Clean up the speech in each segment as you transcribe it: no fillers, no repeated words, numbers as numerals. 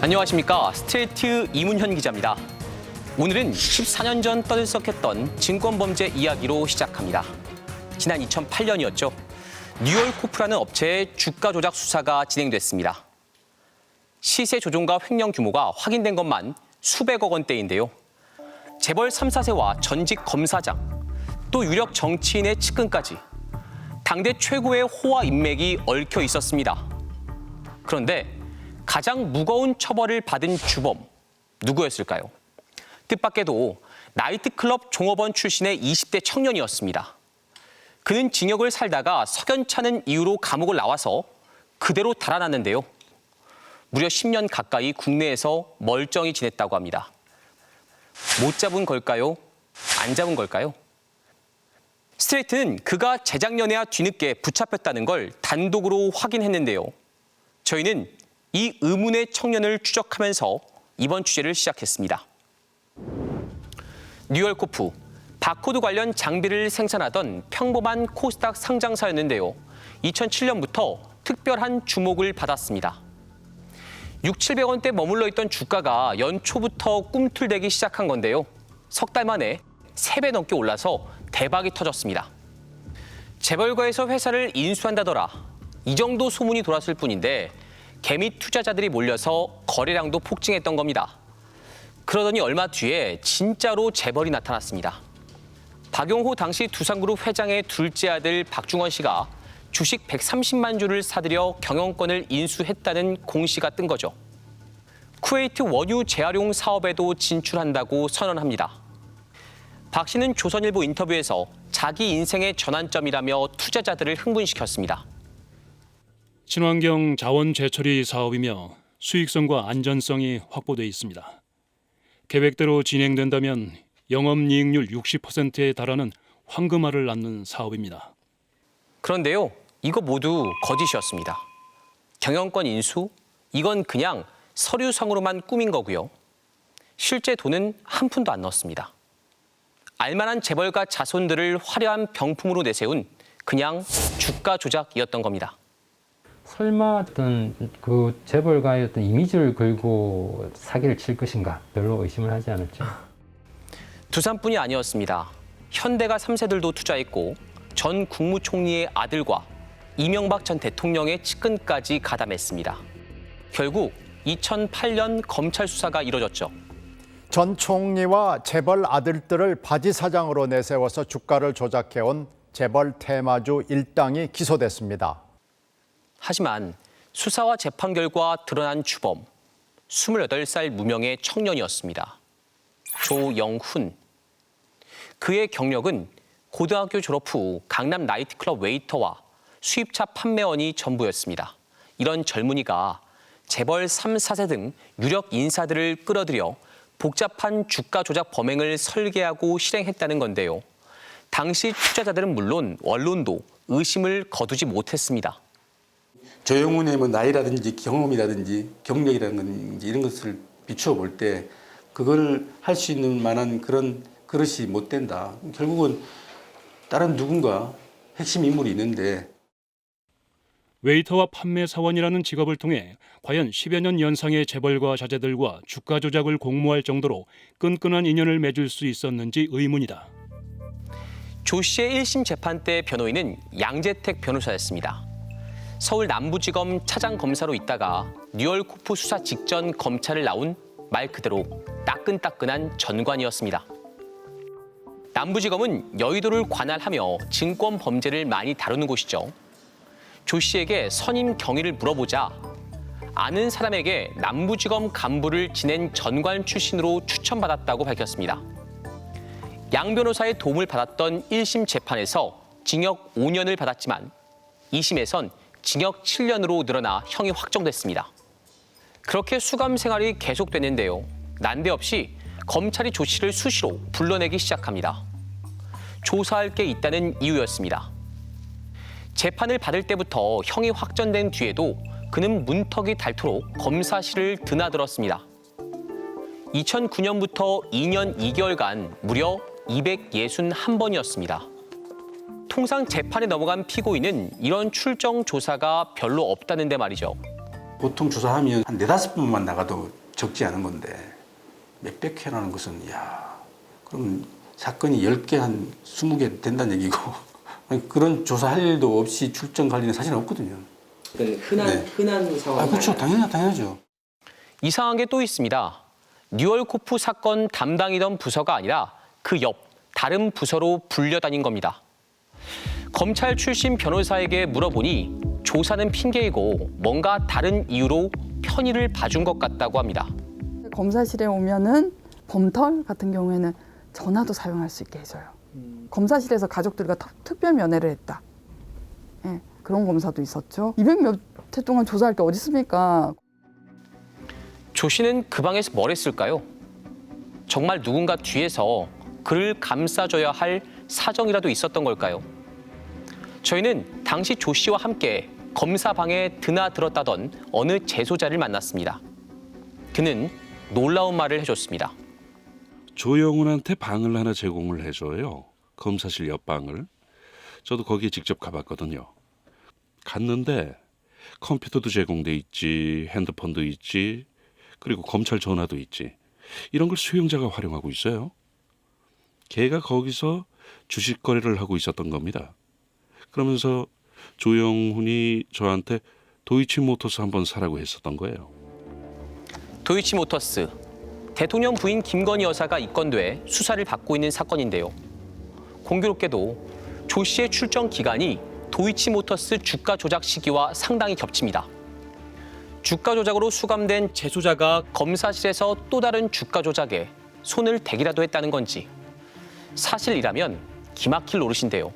안녕하십니까. 스트레이트 이문현 기자입니다. 오늘은 14년 전 떠들썩했던 증권범죄 이야기로 시작합니다. 지난 2008년이었죠. 뉴얼코프라는 업체의 주가 조작 수사가 진행됐습니다. 시세 조종과 횡령 규모가 확인된 것만 수백억 원대인데요. 재벌 3, 4세와 전직 검사장, 또 유력 정치인의 측근까지 당대 최고의 호화 인맥이 얽혀 있었습니다. 그런데 가장 무거운 처벌을 받은 주범, 누구였을까요? 뜻밖에도 나이트클럽 종업원 출신의 20대 청년이었습니다. 그는 징역을 살다가 석연찮은 이유로 감옥을 나와서 그대로 달아났는데요. 무려 10년 가까이 국내에서 멀쩡히 지냈다고 합니다. 못 잡은 걸까요? 안 잡은 걸까요? 스트레이트는 그가 재작년에야 뒤늦게 붙잡혔다는 걸 단독으로 확인했는데요. 저희는 이 의문의 청년을 추적하면서 이번 취재를 시작했습니다. 뉴얼코프, 바코드 관련 장비를 생산하던 평범한 코스닥 상장사였는데요. 2007년부터 특별한 주목을 받았습니다. 600~700원대 머물러 있던 주가가 연초부터 꿈틀대기 시작한 건데요. 석 달 만에 3배 넘게 올라서 대박이 터졌습니다. 재벌가에서 회사를 인수한다더라. 이 정도 소문이 돌았을 뿐인데 개미 투자자들이 몰려서 거래량도 폭증했던 겁니다. 그러더니 얼마 뒤에 진짜로 재벌이 나타났습니다. 박용호 당시 두산그룹 회장의 둘째 아들 박중원 씨가 주식 130만 주를 사들여 경영권을 인수했다는 공시가 뜬 거죠. 쿠웨이트 원유 재활용 사업에도 진출한다고 선언합니다. 박 씨는 조선일보 인터뷰에서 자기 인생의 전환점이라며 투자자들을 흥분시켰습니다. 친환경 자원 재처리 사업이며 수익성과 안전성이 확보돼 있습니다. 계획대로 진행된다면 영업이익률 60%에 달하는 황금알을 낳는 사업입니다. 그런데요, 이거 모두 거짓이었습니다. 경영권 인수? 이건 그냥 서류상으로만 꾸민 거고요. 실제 돈은 한 푼도 안 넣었습니다. 알만한 재벌가 자손들을 화려한 병풍으로 내세운 그냥 주가 조작이었던 겁니다. 설마 어떤 그 재벌가의 어떤 이미지를 걸고 사기를 칠 것인가 별로 의심을 하지 않았죠. 두산뿐이 아니었습니다. 현대가 3세들도 투자했고 전 국무총리의 아들과 이명박 전 대통령의 측근까지 가담했습니다. 결국 2008년 검찰 수사가 이뤄졌죠. 전 총리와 재벌 아들들을 바지 사장으로 내세워서 주가를 조작해온 재벌 테마주 일당이 기소됐습니다. 하지만 수사와 재판 결과 드러난 주범, 28살 무명의 청년이었습니다. 조영훈. 그의 경력은 고등학교 졸업 후 강남 나이트클럽 웨이터와 수입차 판매원이 전부였습니다. 이런 젊은이가 재벌 3, 4세 등 유력 인사들을 끌어들여 복잡한 주가 조작 범행을 설계하고 실행했다는 건데요. 당시 투자자들은 물론 언론도 의심을 거두지 못했습니다. 조영훈의 나이라든지 경험이라든지 경력이라든지 이런 것을 비추어 볼 때 그걸 할 수 있는 만한 그런 그릇이 못 된다. 결국은 다른 누군가 핵심 인물이 있는데 웨이터와 판매 사원이라는 직업을 통해 과연 10여 년 연상의 재벌가 자제들과 주가 조작을 공모할 정도로 끈끈한 인연을 맺을 수 있었는지 의문이다. 조 씨의 1심 재판 때 변호인은 양재택 변호사였습니다. 서울 남부지검 차장검사로 있다가 뉴얼코프 수사 직전 검찰을 나온 말 그대로 따끈따끈한 전관이었습니다. 남부지검은 여의도를 관할하며 증권 범죄를 많이 다루는 곳이죠. 조 씨에게 선임 경위를 물어보자 아는 사람에게 남부지검 간부를 지낸 전관 출신으로 추천받았다고 밝혔습니다. 양 변호사의 도움을 받았던 1심 재판에서 징역 5년을 받았지만 2심에선 징역 7년으로 늘어나 형이 확정됐습니다. 그렇게 수감 생활이 계속됐는데요. 난데없이 검찰이 조 씨를 수시로 불러내기 시작합니다. 조사할 게 있다는 이유였습니다. 재판을 받을 때부터 형이 확정된 뒤에도 그는 문턱이 닳도록 검사실을 드나들었습니다. 2009년부터 2년 2개월간 무려 261번이었습니다. 통상 재판에 넘어간 피고인은 이런 출정 조사가 별로 없다는데 말이죠. 보통 조사하면 한 4-5번만 나가도 적지 않은 건데 몇백 회라는 것은 그럼 사건이 10개 한 20개 된다는 얘기고 아니, 그런 조사할 일도 없이 출정 갈 일은 사실 없거든요. 그러니까 흔한 상황. 그렇죠. 당연하죠. 이상한 게 또 있습니다. 뉴얼코프 사건 담당이던 부서가 아니라 그 옆 다른 부서로 불려다닌 겁니다. 검찰 출신 변호사에게 물어보니 조사는 핑계이고 뭔가 다른 이유로 편의를 봐준 것 같다고 합니다. 검사실에 오면은 범털 같은 경우에는 전화도 사용할 수 있게 해줘요. 검사실에서 가족들과 특별 면회를 했다. 예, 그런 검사도 있었죠. 200몇 회 동안 조사할 게 어디 있습니까? 조 씨는 그 방에서 뭘 했을까요? 정말 누군가 뒤에서 그를 감싸줘야 할 사정이라도 있었던 걸까요? 저희는 당시 조 씨와 함께 검사 방에 드나들었다던 어느 재소자를 만났습니다. 그는 놀라운 말을 해줬습니다. 조영훈한테 방을 하나 제공을 해줘요. 검사실 옆방을. 저도 거기에 직접 가봤거든요. 갔는데 컴퓨터도 제공돼 있지, 핸드폰도 있지, 그리고 검찰 전화도 있지. 이런 걸 수용자가 활용하고 있어요. 걔가 거기서 주식 거래를 하고 있었던 겁니다. 그러면서 조영훈이 저한테 도이치모터스 한번 사라고 했었던 거예요. 도이치모터스, 대통령 부인 김건희 여사가 입건돼 수사를 받고 있는 사건인데요. 공교롭게도 조 씨의 출정 기간이 도이치모터스 주가 조작 시기와 상당히 겹칩니다. 주가 조작으로 수감된 재소자가 검사실에서 또 다른 주가 조작에 손을 대기라도 했다는 건지 사실이라면 기막힐 노릇인데요.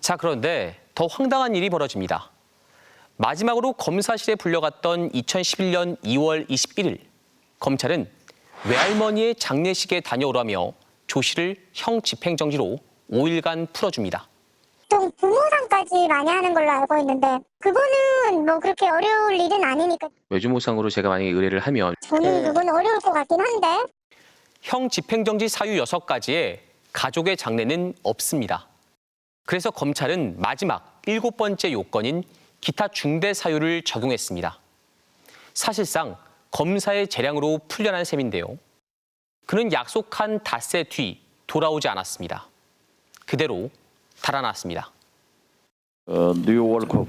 자, 그런데 더 황당한 일이 벌어집니다. 마지막으로 검사실에 불려갔던 2011년 2월 21일 검찰은 외할머니의 장례식에 다녀오라며 조 씨를 형 집행정지로 5일간 풀어줍니다. 보통 부모상까지 많이 하는 걸로 알고 있는데 그거는 뭐 그렇게 어려울 일은 아니니까 외주모상으로 제가 만약에 의뢰를 하면 저는 그건 어려울 것 같긴 한데 형 집행정지 사유 6가지에 가족의 장례는 없습니다. 그래서 검찰은 마지막 7번째 요건인 기타 중대 사유를 적용했습니다. 사실상 검사의 재량으로 풀려난 셈인데요. 그는 약속한 닷새 뒤 돌아오지 않았습니다. 그대로 달아났습니다. 뉴월컵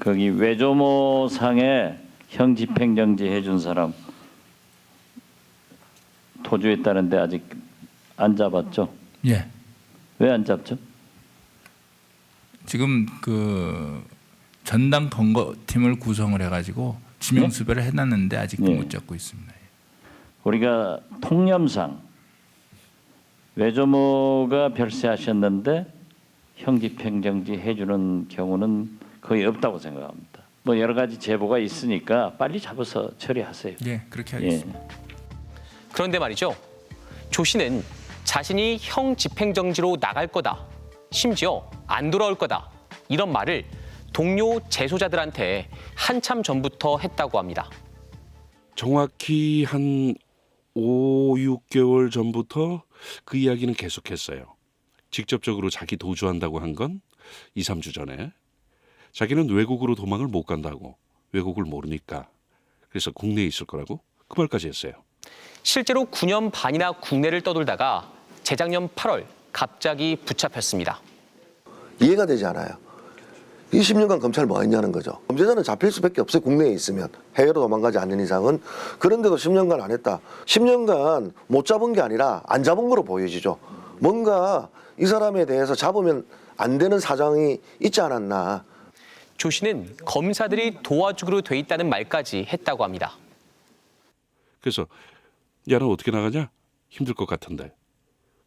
거기 외조모 상에 형 집행정지 해준 사람 도주했다는데 아직 안 잡았죠? 예. 왜 안 잡죠? 지금 그 전담 검거팀을 구성을 해가지고 지명 수배를 해놨는데 아직도 예. 못 잡고 있습니다. 우리가 통념상 외조모가 별세하셨는데 형 집행정지 해주는 경우는 거의 없다고 생각합니다. 뭐 여러 가지 제보가 있으니까 빨리 잡아서 처리하세요. 예, 그렇게 하겠습니다. 그런데 말이죠. 조 씨는 자신이 형 집행정지로 나갈 거다. 심지어 안 돌아올 거다. 이런 말을 동료 재소자들한테 한참 전부터 했다고 합니다. 정확히 한 5, 6개월 전부터 그 이야기는 계속했어요. 직접적으로 자기 도주한다고 한 건 2, 3주 전에. 자기는 외국으로 도망을 못 간다고. 외국을 모르니까. 그래서 국내에 있을 거라고 그 말까지 했어요. 실제로 9년 반이나 국내를 떠돌다가 재작년 8월 갑자기 붙잡혔습니다. 이해가 되지 않아요. 20년간 검찰 뭐 했냐는 거죠. 범죄자는 잡힐 수밖에 없어요. 국내에 있으면. 해외로 도망가지 않는 이상은. 그런데도 10년간 안 했다. 10년간 못 잡은 게 아니라 안 잡은 거로 보여지죠. 뭔가 이 사람에 대해서 잡으면 안 되는 사정이 있지 않았나. 조 씨는 검사들이 도와주기로 돼 있다는 말까지 했다고 합니다. 그래서 야, 너 어떻게 나가냐? 힘들 것 같은데.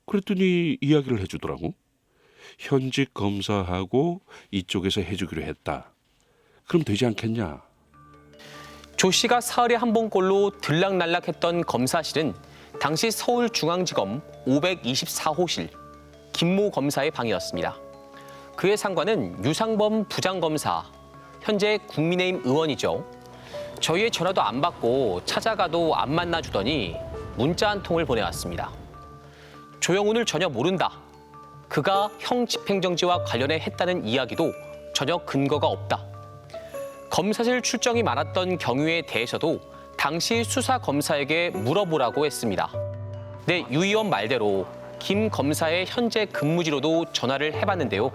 그랬더니 이야기를 해주더라고. 현직 검사하고 이쪽에서 해주기로 했다. 그럼 되지 않겠냐? 조 씨가 사흘에 한 번꼴로 들락날락했던 검사실은 당시 서울중앙지검 524호실 김모 검사의 방이었습니다. 그의 상관은 유상범 부장검사, 현재 국민의힘 의원이죠. 저희의 전화도 안 받고 찾아가도 안 만나주더니 문자 한 통을 보내왔습니다. 조영훈을 전혀 모른다. 그가 형 집행정지와 관련해 했다는 이야기도 전혀 근거가 없다. 검사실 출정이 많았던 경위에 대해서도 당시 수사 검사에게 물어보라고 했습니다. 네, 유 의원 말대로 김 검사의 현재 근무지로도 전화를 해봤는데요.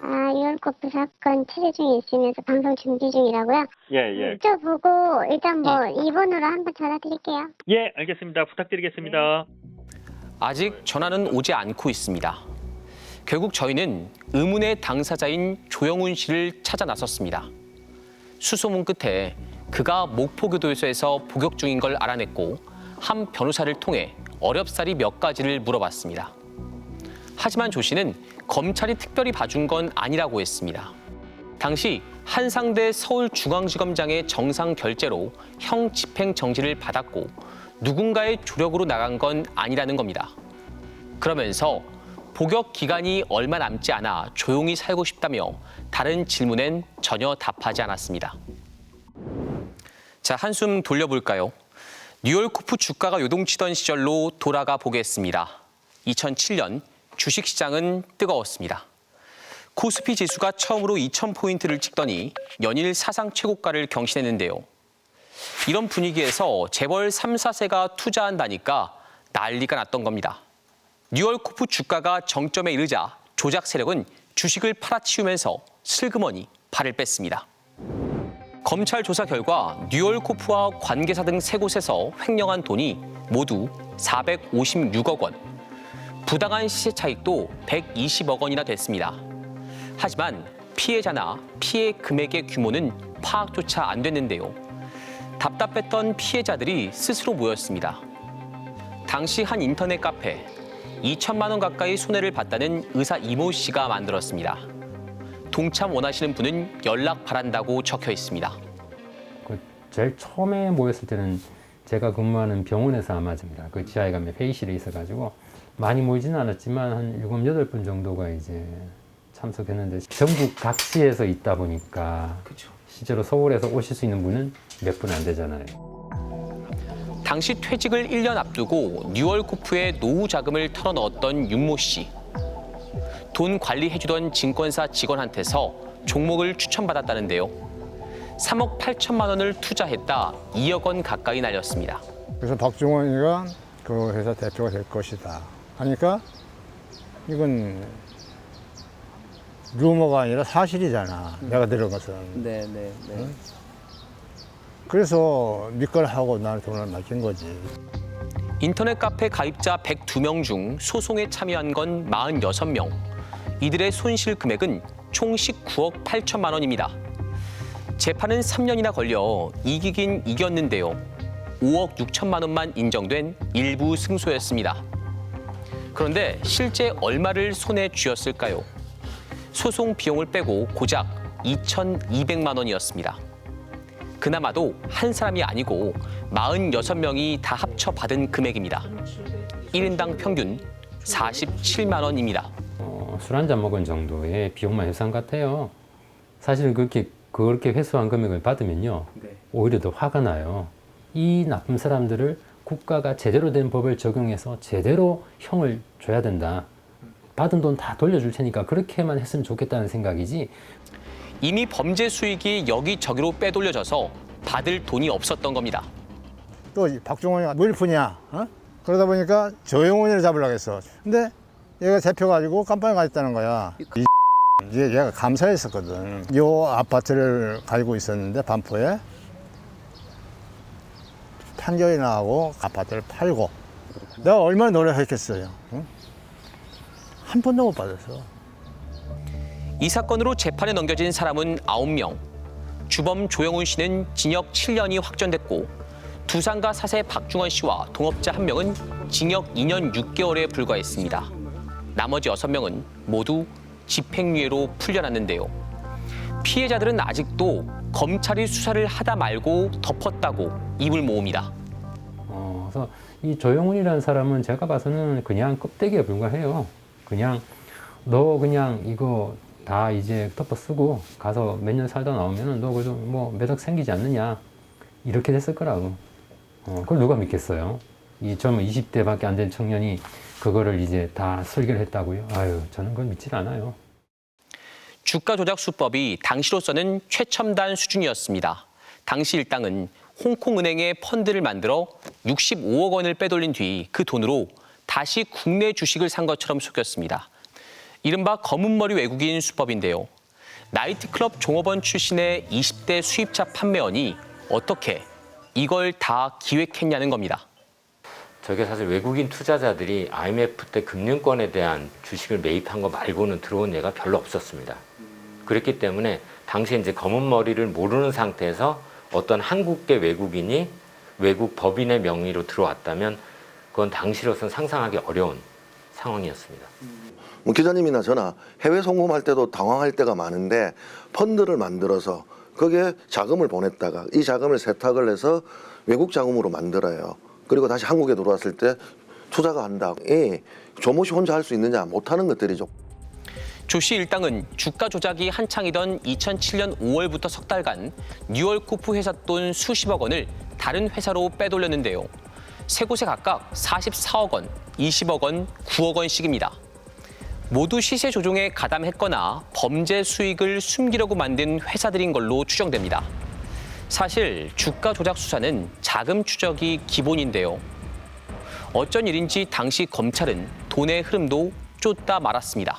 유월코프 사건 취재 중에 있으면서 방송 준비 중이라고요? 예. 여쭤보고 일단 뭐 2번으로 한번 전화 드릴게요. 예, 알겠습니다. 부탁드리겠습니다. 아직 전화는 오지 않고 있습니다. 결국 저희는 의문의 당사자인 조영훈 씨를 찾아 나섰습니다. 수소문 끝에 그가 목포교도소에서 복역 중인 걸 알아냈고 한 변호사를 통해 어렵사리 몇 가지를 물어봤습니다. 하지만 조 씨는 검찰이 특별히 봐준 건 아니라고 했습니다. 당시 한상대 서울중앙지검장의 정상 결재로 형 집행 정지를 받았고 누군가의 조력으로 나간 건 아니라는 겁니다. 그러면서 복역 기간이 얼마 남지 않아 조용히 살고 싶다며 다른 질문엔 전혀 답하지 않았습니다. 자, 한숨 돌려볼까요? 뉴올코프 주가가 요동치던 시절로 돌아가 보겠습니다. 2007년 주식시장은 뜨거웠습니다. 코스피 지수가 처음으로 2,000포인트를 찍더니 연일 사상 최고가를 경신했는데요. 이런 분위기에서 재벌 3, 4세가 투자한다니까 난리가 났던 겁니다. 뉴올코프 주가가 정점에 이르자 조작 세력은 주식을 팔아치우면서 슬그머니 발을 뺐습니다. 검찰 조사 결과 뉴올코프와 관계사 등 3곳에서 횡령한 돈이 모두 456억 원. 부당한 시세 차익도 120억 원이나 됐습니다. 하지만 피해자나 피해 금액의 규모는 파악조차 안 됐는데요. 답답했던 피해자들이 스스로 모였습니다. 당시 한 인터넷 카페, 2천만 원 가까이 손해를 봤다는 의사 이모 씨가 만들었습니다. 동참 원하시는 분은 연락 바란다고 적혀 있습니다. 제일 처음에 모였을 때는 제가 근무하는 병원에서 아마입니다. 그 지하에 가면 회의실에 있어가지고 많이 모이지는 않았지만 한 7, 8분 정도가 이제 참석했는데 전국 각지에서 있다 보니까 실제로 서울에서 오실 수 있는 분은 몇 분 안 되잖아요. 당시 퇴직을 1년 앞두고 뉴올코프에 노후 자금을 털어넣었던 윤모 씨. 돈 관리해주던 증권사 직원한테서 종목을 추천받았다는데요. 3억 8천만 원을 투자했다 2억 원 가까이 날렸습니다. 그래서 박종원이가 그 회사 대표가 될 것이다 하니까 이건 루머가 아니라 사실이잖아. 내가 들은 것은. 네. 응? 그래서 믿거라 하고 나는 돈을 맡긴 거지. 인터넷 카페 가입자 102명 중 소송에 참여한 건 46명. 이들의 손실 금액은 총 19억 8천만 원입니다. 재판은 3년이나 걸려 이기긴 이겼는데요. 5억 6천만 원만 인정된 일부 승소였습니다. 그런데 실제 얼마를 손에 쥐었을까요? 소송 비용을 빼고 고작 2,200만 원이었습니다. 그나마도 한 사람이 아니고 46명이 다 합쳐 받은 금액입니다. 1인당 평균 47만 원입니다. 술 한 잔 먹은 정도의 비용만 회수한 것 같아요. 사실은 그렇게 회수한 금액을 받으면요. 오히려 더 화가 나요. 이 나쁜 사람들을 국가가 제대로 된 법을 적용해서 제대로 형을 줘야 된다. 받은 돈 다 돌려줄 테니까 그렇게만 했으면 좋겠다는 생각이지. 이미 범죄 수익이 여기저기로 빼돌려져서 받을 돈이 없었던 겁니다. 또 박종원이가 무일푼이야. 그러다 보니까 조영훈이를 잡으려고 했어. 근데 얘가 잡혀가지고 깜빵에 가 있다는 거야. 얘가 감사했었거든. 요 아파트를 가지고 있었는데 반포에 판결이 나고 아파트를 팔고. 내가 얼마나 노력했겠어요. 응? 한 푼도 못 받았어. 이 사건으로 재판에 넘겨진 사람은 9명. 주범 조영훈 씨는 징역 7년이 확정됐고 두산가 사세 박중원 씨와 동업자 1명은 징역 2년 6개월에 불과했습니다. 나머지 6명은 모두 집행유예로 풀려났는데요. 피해자들은 아직도 검찰이 수사를 하다 말고 덮었다고 입을 모읍니다. 그래서 이 조영훈이라는 사람은 제가 봐서는 그냥 껍데기에 불과해요. 그냥 너 그냥 이거 다 이제 덮어 쓰고 가서 몇 년 살다 나오면은 너 그래도 뭐 몇 억 생기지 않느냐 이렇게 됐을 거라고. 그걸 누가 믿겠어요? 이 젊은 20대밖에 안 된 청년이 그거를 이제 다 설계를 했다고요? 아유, 저는 그걸 믿질 않아요. 주가 조작 수법이 당시로서는 최첨단 수준이었습니다. 당시 일당은 홍콩은행에 펀드를 만들어 65억 원을 빼돌린 뒤 그 돈으로 다시 국내 주식을 산 것처럼 속였습니다. 이른바 검은머리 외국인 수법인데요. 나이트클럽 종업원 출신의 20대 수입차 판매원이 어떻게 이걸 다 기획했냐는 겁니다. 저게 사실 외국인 투자자들이 IMF 때 금융권에 대한 주식을 매입한 거 말고는 들어온 예가 별로 없었습니다. 그랬기 때문에 당시에 이제 검은 머리를 모르는 상태에서 어떤 한국계 외국인이 외국 법인의 명의로 들어왔다면 그건 당시로서는 상상하기 어려운 상황이었습니다. 뭐 기자님이나 저나 해외 송금할 때도 당황할 때가 많은데 펀드를 만들어서 거기에 자금을 보냈다가 이 자금을 세탁을 해서 외국 자금으로 만들어요. 그리고 다시 한국에 들어왔을 때 투자가 한다. 조모씨 혼자 할 수 있느냐, 못하는 것들이죠. 조 씨 일당은 주가 조작이 한창이던 2007년 5월부터 석 달간 뉴얼코프 회사 돈 수십억 원을 다른 회사로 빼돌렸는데요. 세 곳에 각각 44억 원, 20억 원, 9억 원씩입니다. 모두 시세 조종에 가담했거나 범죄 수익을 숨기려고 만든 회사들인 걸로 추정됩니다. 사실 주가 조작 수사는 자금 추적이 기본인데요. 어쩐 일인지 당시 검찰은 돈의 흐름도 쫓다 말았습니다.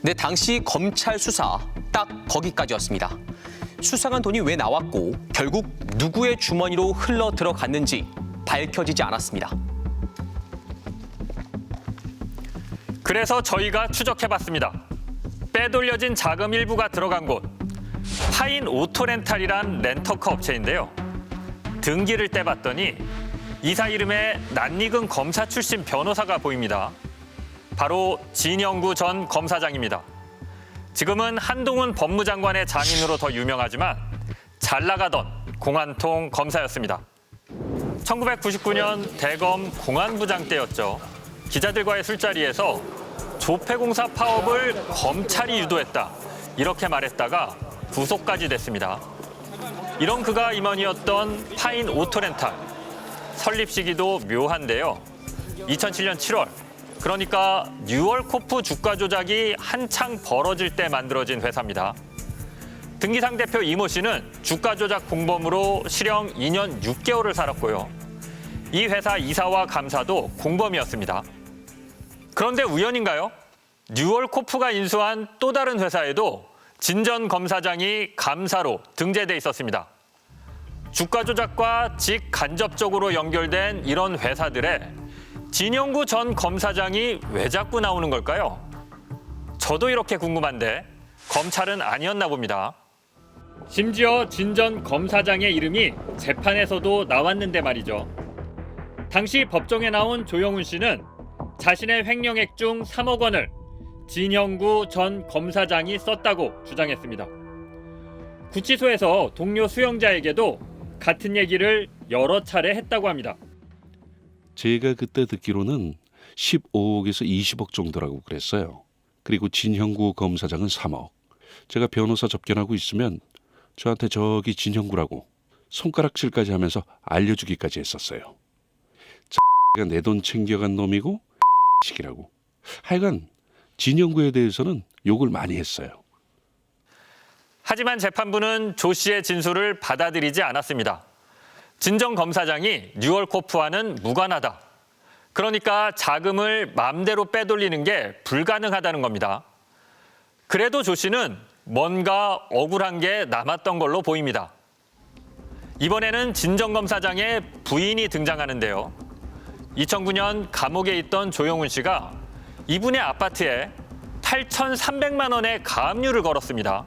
네, 당시 검찰 수사 딱 거기까지였습니다. 수상한 돈이 왜 나왔고 결국 누구의 주머니로 흘러 들어갔는지 밝혀지지 않았습니다. 그래서 저희가 추적해봤습니다. 빼돌려진 자금 일부가 들어간 곳, 파인 오토렌탈이란 렌터카 업체인데요. 등기를 떼봤더니 이사 이름에 낯익은 검사 출신 변호사가 보입니다. 바로 진영구 전 검사장입니다. 지금은 한동훈 법무장관의 장인으로 더 유명하지만 잘 나가던 공안통 검사였습니다. 1999년 대검 공안부장 때였죠. 기자들과의 술자리에서 조폐공사 파업을 검찰이 유도했다, 이렇게 말했다가 구속까지 됐습니다. 이런 그가 임원이었던 파인 오토렌탈. 설립 시기도 묘한데요. 2007년 7월, 그러니까 뉴얼코프 주가 조작이 한창 벌어질 때 만들어진 회사입니다. 등기상 대표 이모 씨는 주가 조작 공범으로 실형 2년 6개월을 살았고요. 이 회사 이사와 감사도 공범이었습니다. 그런데 우연인가요? 뉴얼코프가 인수한 또 다른 회사에도 진 전 검사장이 감사로 등재돼 있었습니다. 주가 조작과 직간접적으로 연결된 이런 회사들에 진영구 전 검사장이 왜 자꾸 나오는 걸까요? 저도 이렇게 궁금한데 검찰은 아니었나 봅니다. 심지어 진 전 검사장의 이름이 재판에서도 나왔는데 말이죠. 당시 법정에 나온 조영훈 씨는 자신의 횡령액 중 3억 원을 진영구 전 검사장이 썼다고 주장했습니다. 구치소에서 동료 수용자에게도 같은 얘기를 여러 차례 했다고 합니다. 제가 그때 듣기로는 15억에서 20억 정도라고 그랬어요. 그리고 진형구 검사장은 3억. 제가 변호사 접견하고 있으면 저한테 저기 진형구라고 손가락질까지 하면서 알려주기까지 했었어요. 가 내 돈 챙겨간 놈이고 식이라고. 하여간 진형구에 대해서는 욕을 많이 했어요. 하지만 재판부는 조 씨의 진술을 받아들이지 않았습니다. 진 전 검사장이 뉴얼코프와는 무관하다. 그러니까 자금을 마음대로 빼돌리는 게 불가능하다는 겁니다. 그래도 조 씨는 뭔가 억울한 게 남았던 걸로 보입니다. 이번에는 진 전 검사장의 부인이 등장하는데요. 2009년 감옥에 있던 조영훈 씨가 이분의 아파트에 8,300만 원의 가압류를 걸었습니다.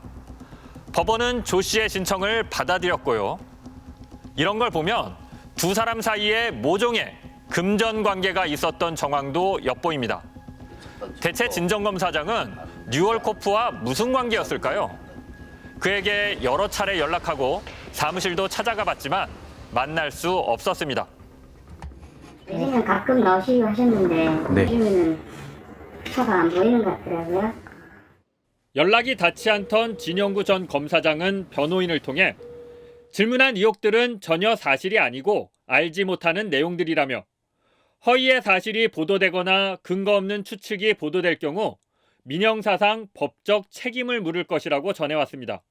법원은 조 씨의 신청을 받아들였고요. 이런 걸 보면 두 사람 사이에 모종의 금전 관계가 있었던 정황도 엿보입니다. 대체 진 전 검사장은 뉴얼코프와 무슨 관계였을까요? 그에게 여러 차례 연락하고 사무실도 찾아가 봤지만 만날 수 없었습니다. 요즘은 가끔 나오시기도 하셨는데 요즘에는 차가 안 보이는 것 같더라고요. 연락이 닿지 않던 진영구 전 검사장은 변호인을 통해 질문한 의혹들은 전혀 사실이 아니고 알지 못하는 내용들이라며 허위의 사실이 보도되거나 근거 없는 추측이 보도될 경우 민형사상 법적 책임을 물을 것이라고 전해왔습니다.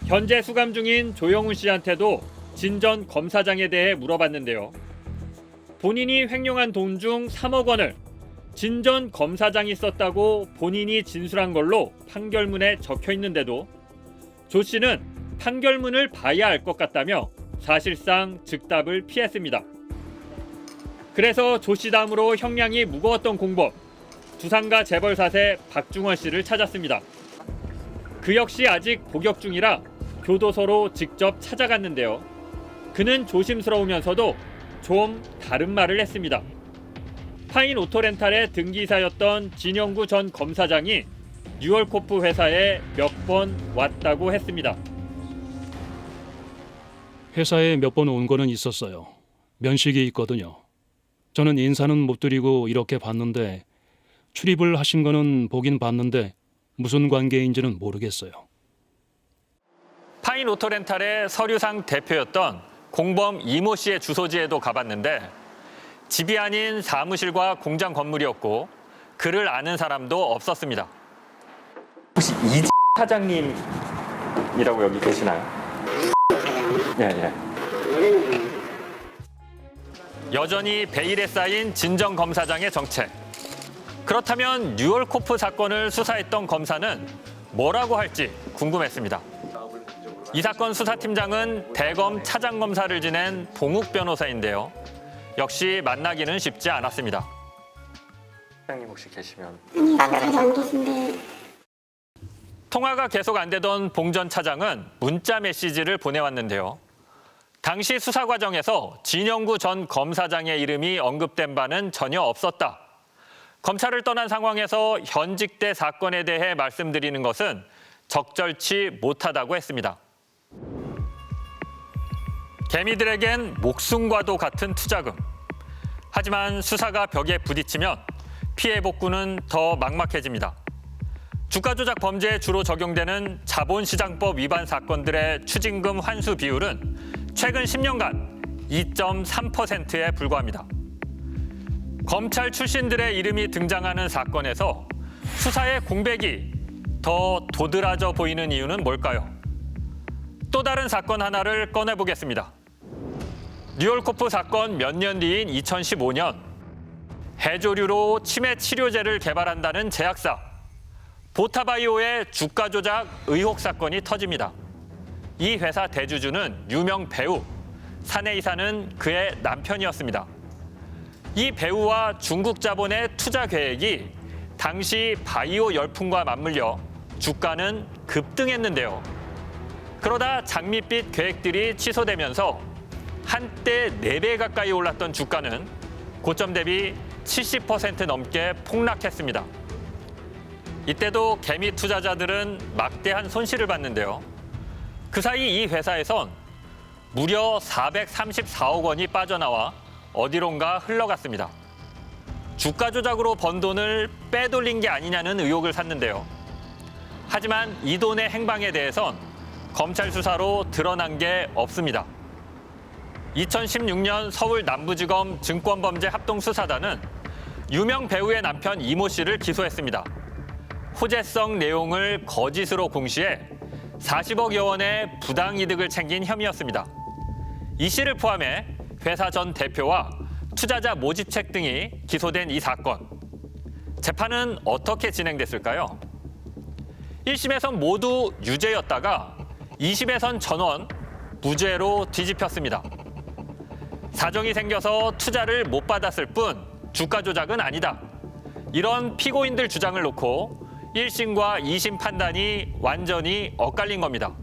현재 수감 중인 조영훈 씨한테도 진 전 검사장에 대해 물어봤는데요. 본인이 횡령한 돈 중 3억 원을 진 전 검사장이 썼다고 본인이 진술한 걸로 판결문에 적혀 있는데도 조 씨는 판결문을 봐야 알 것 같다며 사실상 즉답을 피했습니다. 그래서 조 씨 다음으로 형량이 무거웠던 공범 두산가 재벌 4세 박중원 씨를 찾았습니다. 그 역시 아직 복역 중이라 교도소로 직접 찾아갔는데요. 그는 조심스러우면서도 좀 다른 말을 했습니다. 파인 오토렌탈의 등기사였던 진영구 전 검사장이 뉴얼코프 회사에 몇 번 왔다고 했습니다. 회사에 몇 번 온 거는 있었어요. 면식이 있거든요. 저는 인사는 못 드리고 이렇게 봤는데 출입을 하신 거는 보긴 봤는데 무슨 관계인지는 모르겠어요. 파인 오토렌탈의 서류상 대표였던 공범 이모 씨의 주소지에도 가봤는데 집이 아닌 사무실과 공장 건물이었고 그를 아는 사람도 없었습니다. 혹시 이 사장님이라고 여기 계시나요? 네. 여전히 베일에 쌓인 진정 검사장의 정체. 그렇다면 뉴얼코프 사건을 수사했던 검사는 뭐라고 할지 궁금했습니다. 이 사건 수사팀장은 대검 차장검사를 지낸 봉욱 변호사인데요. 역시 만나기는 쉽지 않았습니다. 사장님 혹시 계시면? 아니, 안 계신데. 통화가 계속 안 되던 봉 전 차장은 문자 메시지를 보내왔는데요. 당시 수사 과정에서 진영구 전 검사장의 이름이 언급된 바는 전혀 없었다. 검찰을 떠난 상황에서 현직대 사건에 대해 말씀드리는 것은 적절치 못하다고 했습니다. 개미들에겐 목숨과도 같은 투자금. 하지만 수사가 벽에 부딪히면 피해 복구는 더 막막해집니다. 주가 조작 범죄에 주로 적용되는 자본시장법 위반 사건들의 추징금 환수 비율은 최근 10년간 2.3%에 불과합니다. 검찰 출신들의 이름이 등장하는 사건에서 수사의 공백이 더 도드라져 보이는 이유는 뭘까요? 또 다른 사건 하나를 꺼내보겠습니다. 뉴얼코프 사건 몇 년 뒤인 2015년 해조류로 치매 치료제를 개발한다는 제약사 보타바이오의 주가 조작 의혹 사건이 터집니다. 이 회사 대주주는 유명 배우, 사내이사는 그의 남편이었습니다. 이 배우와 중국 자본의 투자 계획이 당시 바이오 열풍과 맞물려 주가는 급등했는데요. 그러다 장밋빛 계획들이 취소되면서 한때 4배 가까이 올랐던 주가는 고점 대비 70% 넘게 폭락했습니다. 이때도 개미 투자자들은 막대한 손실을 봤는데요. 그 사이 이 회사에선 무려 434억 원이 빠져나와 어디론가 흘러갔습니다. 주가 조작으로 번 돈을 빼돌린 게 아니냐는 의혹을 샀는데요. 하지만 이 돈의 행방에 대해선 검찰 수사로 드러난 게 없습니다. 2016년 서울 남부지검 증권범죄합동수사단은 유명 배우의 남편 이모 씨를 기소했습니다. 호재성 내용을 거짓으로 공시해 40억여 원의 부당이득을 챙긴 혐의였습니다. 이 씨를 포함해 회사 전 대표와 투자자 모집책 등이 기소된 이 사건. 재판은 어떻게 진행됐을까요? 1심에선 모두 유죄였다가 2심에선 전원 무죄로 뒤집혔습니다. 사정이 생겨서 투자를 못 받았을 뿐 주가 조작은 아니다. 이런 피고인들 주장을 놓고 1심과 2심 판단이 완전히 엇갈린 겁니다.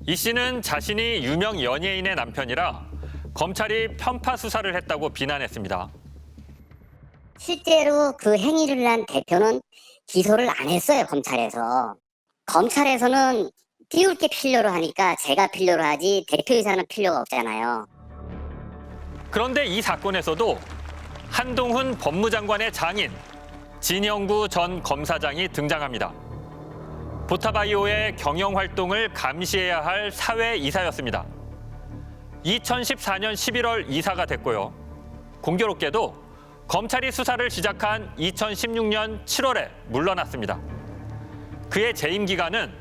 이 씨는 자신이 유명 연예인의 남편이라 검찰이 편파 수사를 했다고 비난했습니다. 실제로 그 행위를 한 대표는 기소를 안 했어요, 검찰에서. 검찰에서는 띄울 게 필요로 하니까 제가 필요로 하지 대표이사는 필요가 없잖아요. 그런데 이 사건에서도 한동훈 법무장관의 장인 진영구 전 검사장이 등장합니다. 보타바이오의 경영 활동을 감시해야 할 사회이사였습니다. 2014년 11월 이사가 됐고요. 공교롭게도 검찰이 수사를 시작한 2016년 7월에 물러났습니다. 그의 재임 기간은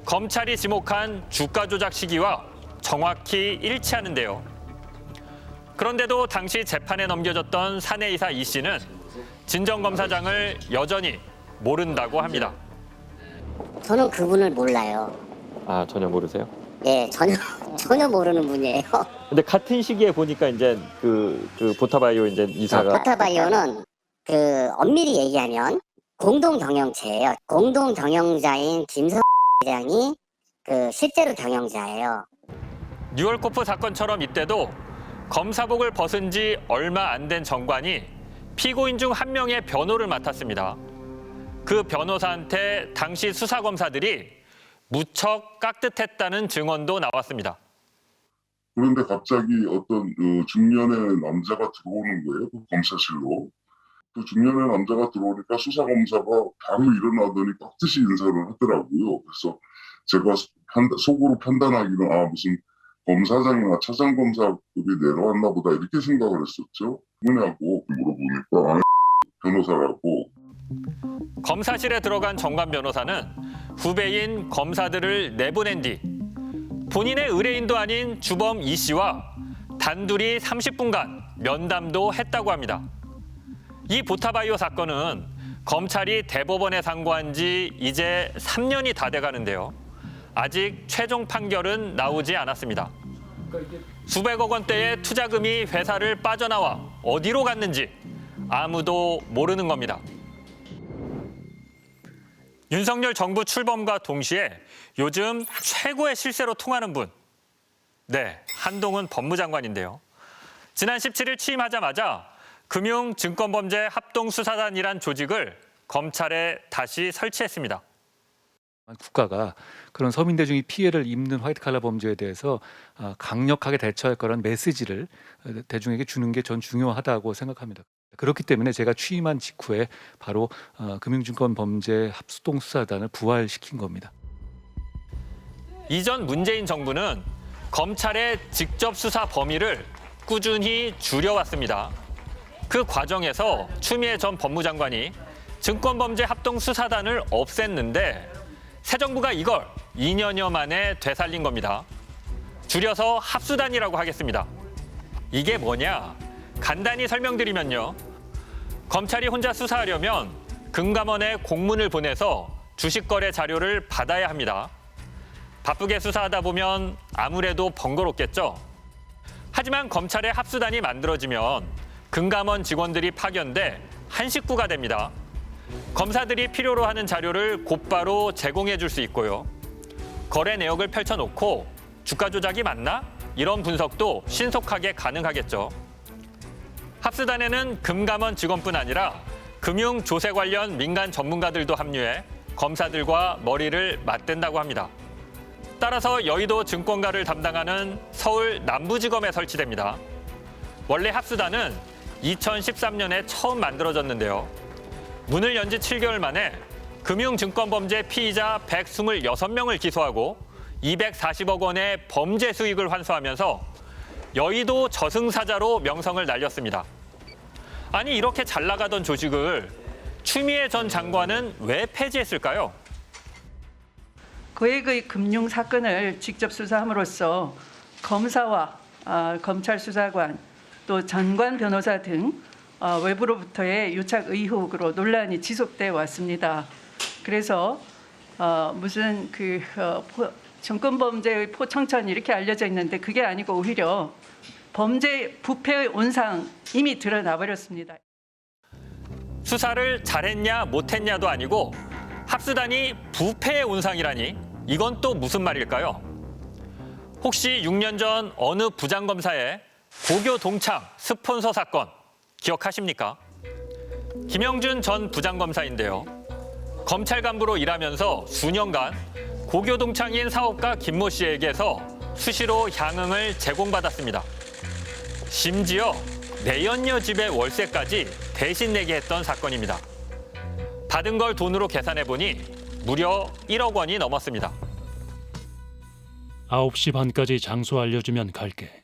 검찰이 지목한 주가 조작 시기와 정확히 일치하는데요. 그런데도 당시 재판에 넘겨졌던 사내이사 이 씨는 진정검사장을 여전히 모른다고 합니다. 저는 그분을 몰라요. 아, 전혀 모르세요? 예, 전혀 모르는 분이에요. 근데 같은 시기에 보니까 이제 그 보타바이오 이제 이사가 포타바이오는 엄밀히 얘기하면 공동 경영체예요. 공동 경영자인 김성 회장이 실제로 경영자예요. 뉴월코프 사건처럼 이때도 검사복을 벗은 지 얼마 안 된 정관이 피고인 중 한 명의 변호를 맡았습니다. 그 변호사한테 당시 수사검사들이 무척 깍듯했다는 증언도 나왔습니다. 그런데 갑자기 어떤 중년의 남자가 들어오는 거예요. 그 검사실로. 그 중년의 남자가 들어오니까 수사검사가 바로 일어나더니 깍듯이 인사를 하더라고요. 그래서 제가 속으로 판단하기는 무슨 검사장이나 차장검사급이 내려왔나 보다 이렇게 생각을 했었죠. 누구냐고 물어보니까 변호사라고. 검사실에 들어간 정관 변호사는 후배인 검사들을 내보낸 뒤 본인의 의뢰인도 아닌 주범 이 씨와 단둘이 30분간 면담도 했다고 합니다. 이 보타바이오 사건은 검찰이 대법원에 상고한 지 이제 3년이 다 돼가는데요. 아직 최종 판결은 나오지 않았습니다. 수백억 원대의 투자금이 회사를 빠져나와 어디로 갔는지 아무도 모르는 겁니다. 윤석열 정부 출범과 동시에 요즘 최고의 실세로 통하는 분. 네, 한동훈 법무장관인데요. 지난 17일 취임하자마자 금융증권범죄 합동수사단이란 조직을 검찰에 다시 설치했습니다. 국가가 그런 서민 대중이 피해를 입는 화이트칼라 범죄에 대해서 강력하게 대처할 거라는 메시지를 대중에게 주는 게 전 중요하다고 생각합니다. 그렇기 때문에 제가 취임한 직후에 바로 금융증권범죄 합동수사단을 부활시킨 겁니다. 이전 문재인 정부는 검찰의 직접 수사 범위를 꾸준히 줄여왔습니다. 그 과정에서 추미애 전 법무장관이 증권범죄 합동수사단을 없앴는데 새 정부가 이걸 2년여 만에 되살린 겁니다. 줄여서 합수단이라고 하겠습니다. 이게 뭐냐? 간단히 설명드리면요. 검찰이 혼자 수사하려면 금감원에 공문을 보내서 주식거래 자료를 받아야 합니다. 바쁘게 수사하다 보면 아무래도 번거롭겠죠. 하지만 검찰의 합수단이 만들어지면 금감원 직원들이 파견돼 한 식구가 됩니다. 검사들이 필요로 하는 자료를 곧바로 제공해 줄 수 있고요. 거래 내역을 펼쳐놓고 주가 조작이 맞나? 이런 분석도 신속하게 가능하겠죠. 합수단에는 금감원 직원뿐 아니라 금융 조세 관련 민간 전문가들도 합류해 검사들과 머리를 맞댄다고 합니다. 따라서 여의도 증권가를 담당하는 서울 남부지검에 설치됩니다. 원래 합수단은 2013년에 처음 만들어졌는데요. 문을 연 지 7개월 만에 금융증권범죄 피의자 126명을 기소하고 240억 원의 범죄 수익을 환수하면서 여의도 저승사자로 명성을 날렸습니다. 아니 이렇게 잘 나가던 조직을 추미애 전 장관은 왜 폐지했을까요? 거액의 금융 사건을 직접 수사함으로써 검사와 검찰 수사관 또 전관 변호사 등 외부로부터의 유착 의혹으로 논란이 지속돼 왔습니다. 그래서 무슨 정권범죄의 포청천 이렇게 알려져 있는데 그게 아니고 오히려 범죄 부패의 온상 이미 드러나 버렸습니다. 수사를 잘했냐 못했냐도 아니고 합수단이 부패의 온상이라니 이건 또 무슨 말일까요? 혹시 6년 전 어느 부장검사의 고교 동창 스폰서 사건 기억하십니까? 김영준 전 부장검사인데요. 검찰 간부로 일하면서 수년간 고교 동창인 사업가 김모 씨에게서 수시로 향응을 제공받았습니다. 심지어 내연녀 집의 월세까지 대신 내게 했던 사건입니다. 받은 걸 돈으로 계산해보니 무려 1억 원이 넘었습니다. 9시 반까지 장소 알려주면 갈게.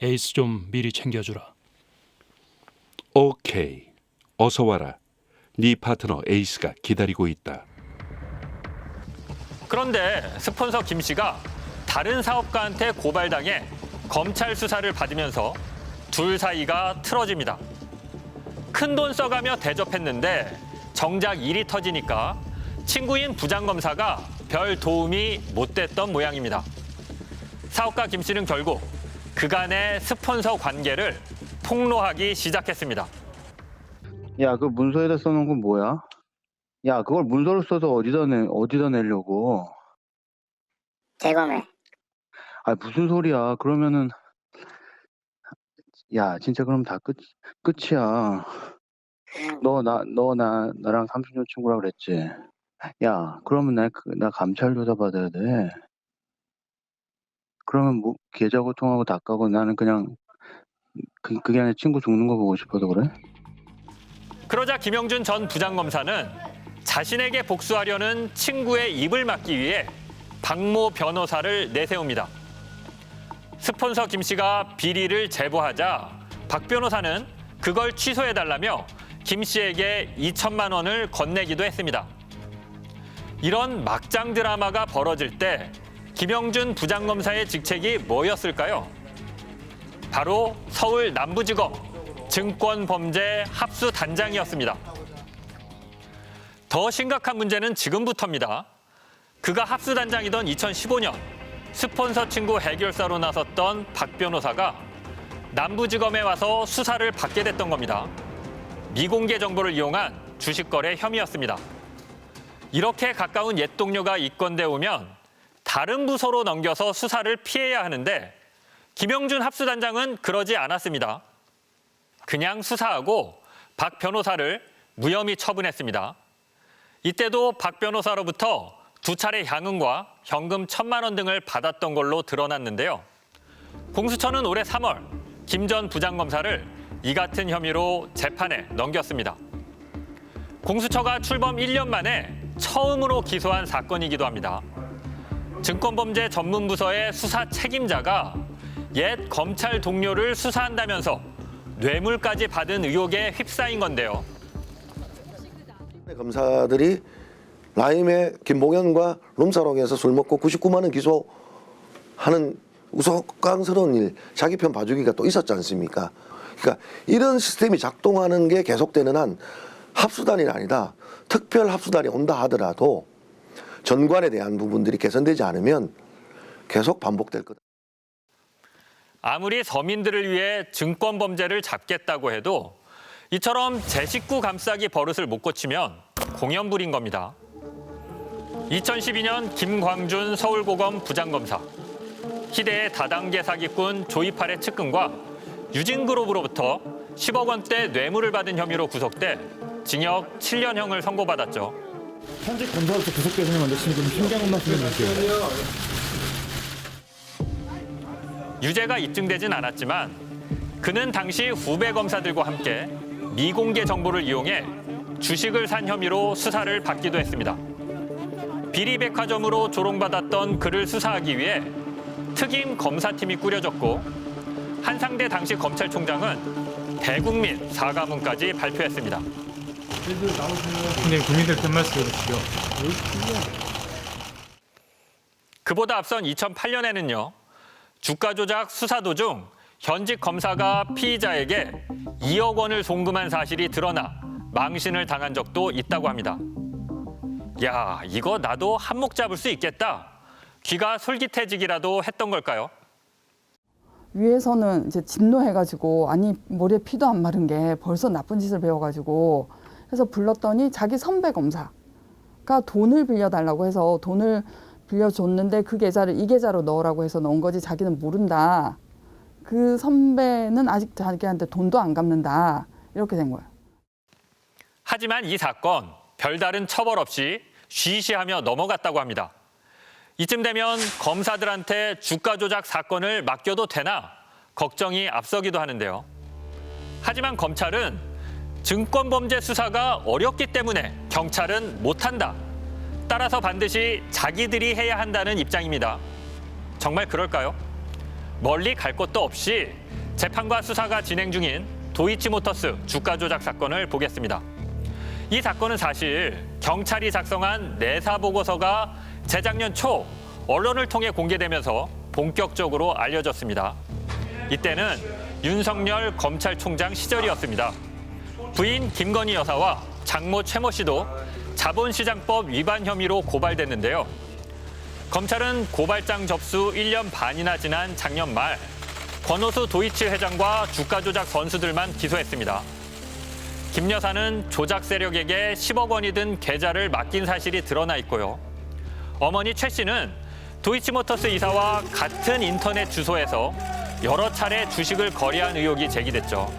에이스 좀 미리 챙겨주라. 오케이, 어서 와라. 네 파트너 에이스가 기다리고 있다. 그런데 스폰서 김 씨가 다른 사업가한테 고발당해 검찰 수사를 받으면서 둘 사이가 틀어집니다. 큰돈 써가며 대접했는데 정작 일이 터지니까 친구인 부장검사가 별 도움이 못 됐던 모양입니다. 사업가 김 씨는 결국 그간의 스폰서 관계를 폭로하기 시작했습니다. 야, 그 문서에다 써놓은 건 뭐야? 야, 그걸 문서로 써서 어디다 내려고? 대검에. 아, 무슨 소리야? 그러면은, 야, 진짜 그럼 다 끝이야. 나랑 30년 친구라 그랬지? 야, 그러면 나 감찰 조사 받아야 돼. 그러면 뭐, 계좌고통하고 다 까고 나는 그냥, 그게 아니라 친구 죽는 거 보고 싶어서 그래? 그러자 김영준 전 부장검사는 자신에게 복수하려는 친구의 입을 막기 위해 박모 변호사를 내세웁니다. 스폰서 김 씨가 비리를 제보하자 박 변호사는 그걸 취소해달라며 김 씨에게 2천만 원을 건네기도 했습니다. 이런 막장 드라마가 벌어질 때 김영준 부장검사의 직책이 뭐였을까요? 바로 서울 남부지검 증권범죄 합수단장이었습니다. 더 심각한 문제는 지금부터입니다. 그가 합수단장이던 2015년 스폰서 친구 해결사로 나섰던 박 변호사가 남부지검에 와서 수사를 받게 됐던 겁니다. 미공개 정보를 이용한 주식거래 혐의였습니다. 이렇게 가까운 옛 동료가 입건돼 오면 다른 부서로 넘겨서 수사를 피해야 하는데 김영준 합수단장은 그러지 않았습니다. 그냥 수사하고 박 변호사를 무혐의 처분했습니다. 이때도 박 변호사로부터 2차례 향응과 현금 1,000만 원 등을 받았던 걸로 드러났는데요. 공수처는 올해 3월 김 전 부장검사를 이 같은 혐의로 재판에 넘겼습니다. 공수처가 출범 1년 만에 처음으로 기소한 사건이기도 합니다. 증권범죄 전문부서의 수사 책임자가 옛 검찰 동료를 수사한다면서 뇌물까지 받은 의혹에 휩싸인 건데요. 검사들이 라임의 김봉현과 룸사롱에서 술 먹고 99만 원 기소하는 우스꽝스러운 일, 자기 편 봐주기가 또 있었지 않습니까? 그러니까 이런 시스템이 작동하는 게 계속되는 한 합수단이 아니다. 특별 합수단이 온다 하더라도 전관에 대한 부분들이 개선되지 않으면 계속 반복될 거다. 아무리 서민들을 위해 증권범죄를 잡겠다고 해도 이처럼 제 식구 감싸기 버릇을 못 고치면 공연 부린 겁니다. 2012년 김광준 서울고검 부장검사, 희대의 다단계 사기꾼 조이팔의 측근과 유진그룹으로부터 10억 원대 뇌물을 받은 혐의로 구속돼 징역 7년형을 선고받았죠. 현직 검사로서 구속되시는 건데 지금 좀 신경을 말씀해 주세요. 유죄가 입증되진 않았지만 그는 당시 후배 검사들과 함께 미공개 정보를 이용해 주식을 산 혐의로 수사를 받기도 했습니다. 비리백화점으로 조롱받았던 그를 수사하기 위해 특임 검사팀이 꾸려졌고 한상대 당시 검찰총장은 대국민 사과문까지 발표했습니다. 네, 국민들께 말씀해 주시죠. 그보다 앞선 2008년에는요. 주가 조작 수사 도중 현직 검사가 피의자에게 2억 원을 송금한 사실이 드러나 망신을 당한 적도 있다고 합니다. 야, 이거 나도 한몫 잡을 수 있겠다. 귀가 솔깃해지기라도 했던 걸까요? 위에서는 이제 진노해가지고 아니 머리에 피도 안 마른 게 벌써 나쁜 짓을 배워가지고 해서 불렀더니 자기 선배 검사가 돈을 빌려달라고 해서 돈을 빌려줬는데 그 계좌를 이 계좌로 넣으라고 해서 넣은 거지 자기는 모른다. 그 선배는 아직 자기한테 돈도 안 갚는다. 이렇게 된 거예요. 하지만 이 사건 별다른 처벌 없이 쉬쉬하며 넘어갔다고 합니다. 이쯤 되면 검사들한테 주가 조작 사건을 맡겨도 되나 걱정이 앞서기도 하는데요. 하지만 검찰은 증권범죄 수사가 어렵기 때문에 경찰은 못한다. 따라서 반드시 자기들이 해야 한다는 입장입니다. 정말 그럴까요? 멀리 갈 곳도 없이 재판과 수사가 진행 중인 도이치모터스 주가 조작 사건을 보겠습니다. 이 사건은 사실 경찰이 작성한 내사 보고서가 재작년 초 언론을 통해 공개되면서 본격적으로 알려졌습니다. 이때는 윤석열 검찰총장 시절이었습니다. 부인 김건희 여사와 장모 최모 씨도 자본시장법 위반 혐의로 고발됐는데요. 검찰은 고발장 접수 1년 반이나 지난 작년 말 권오수 도이치 회장과 주가 조작 선수들만 기소했습니다. 김 여사는 조작 세력에게 10억 원이 든 계좌를 맡긴 사실이 드러나 있고요. 어머니 최 씨는 도이치모터스 이사와 같은 인터넷 주소에서 여러 차례 주식을 거래한 의혹이 제기됐죠.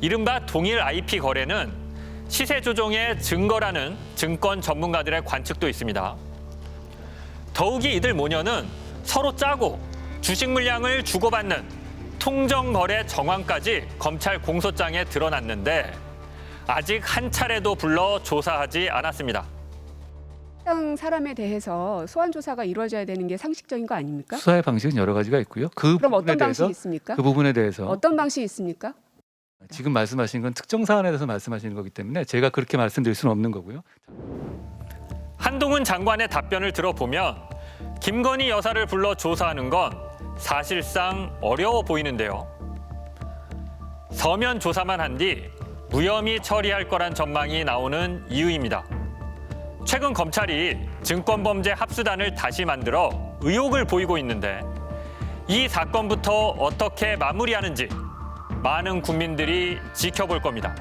이른바 동일 IP 거래는 시세 조종의 증거라는 증권 전문가들의 관측도 있습니다. 더욱이 이들 모녀는 서로 짜고 주식 물량을 주고받는 통정거래 정황까지 검찰 공소장에 드러났는데 아직 한 차례도 불러 조사하지 않았습니다. 해당 사람에 대해서 소환 조사가 이루어져야 되는 게 상식적인 거 아닙니까? 수사의 방식은 여러 가지가 있고요. 그 그럼 부분에 어떤 대해서 방식이 있습니까? 그 부분에 대해서 어떤 방식이 있습니까? 지금 말씀하신 건 특정 사안에 대해서 말씀하시는 거기 때문에 제가 그렇게 말씀드릴 수는 없는 거고요. 한동훈 장관의 답변을 들어보면 김건희 여사를 불러 조사하는 건 사실상 어려워 보이는데요. 서면 조사만 한 뒤 무혐의 처리할 거란 전망이 나오는 이유입니다. 최근 검찰이 증권범죄 합수단을 다시 만들어 의혹을 보이고 있는데 이 사건부터 어떻게 마무리하는지 많은 국민들이 지켜볼 겁니다.